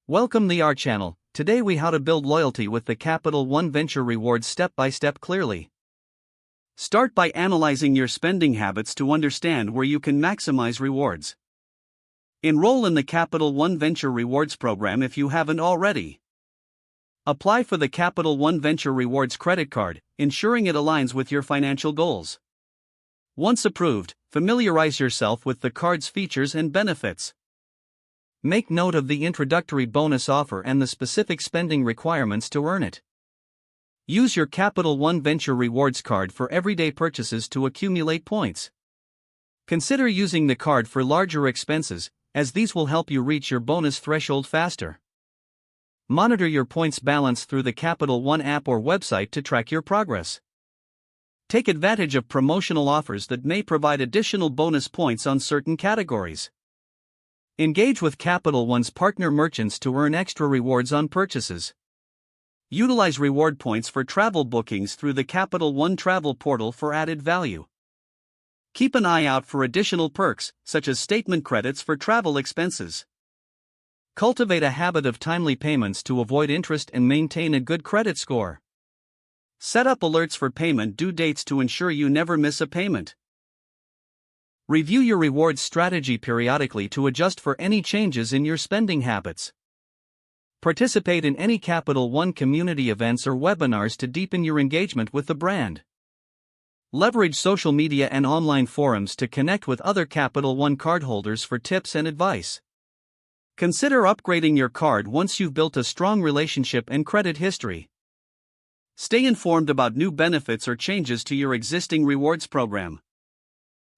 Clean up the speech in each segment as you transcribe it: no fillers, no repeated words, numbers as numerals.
Welcome to our channel. Today we how to build loyalty with the Capital One Venture rewards step by step clearly. Start by analyzing your spending habits to understand where you can maximize rewards. Enroll in the Capital One Venture rewards program if you haven't already. Apply for the Capital One Venture rewards credit card, ensuring it aligns with your financial goals. Once approved, familiarize yourself with the card's features and benefits. Make note of the introductory bonus offer and the specific spending requirements to earn it. Use your Capital One Venture rewards card for everyday purchases to accumulate points. Consider using the card for larger expenses, as these will help you reach your bonus threshold faster. Monitor your points balance through the Capital One app or website to track your progress. Take advantage of promotional offers that may provide additional bonus points on certain categories. Engage with Capital One's partner merchants to earn extra rewards on purchases. Utilize reward points for travel bookings through the Capital One travel portal for added value. Keep an eye out for additional perks, such as statement credits for travel expenses. Cultivate a habit of timely payments to avoid interest and maintain a good credit score. Set up alerts for payment due dates to ensure you never miss a payment. Review your rewards strategy periodically to adjust for any changes in your spending habits. Participate in any Capital One community events or webinars to deepen your engagement with the brand. Leverage social media and online forums to connect with other Capital One cardholders for tips and advice. Consider upgrading your card once you've built a strong relationship and credit history. Stay informed about new benefits or changes to your existing rewards program.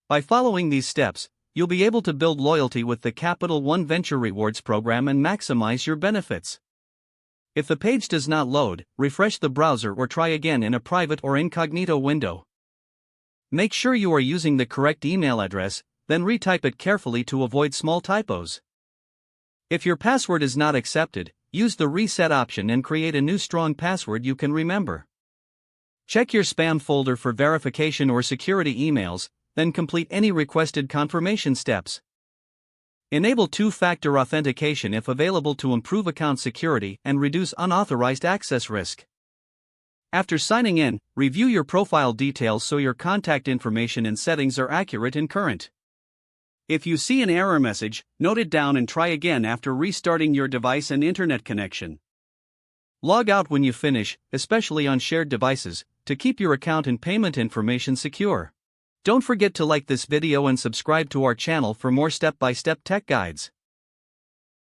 By following these steps, you'll be able to build loyalty with the Capital One Venture rewards program and maximize your benefits. If the page does not load, refresh the browser or try again in a private or incognito window. Make sure you are using the correct email address, then retype it carefully to avoid small typos. If your password is not accepted, use the reset option and create a new strong password you can remember. Check your spam folder for verification or security emails, then complete any requested confirmation steps. Enable two-factor authentication if available to improve account security and reduce unauthorized access risk. After signing in, review your profile details so your contact information and settings are accurate and current. If you see an error message, note it down and try again after restarting your device and internet connection. Log out when you finish, especially on shared devices, to keep your account and payment information secure. Don't forget to like this video and subscribe to our channel for more step-by-step tech guides.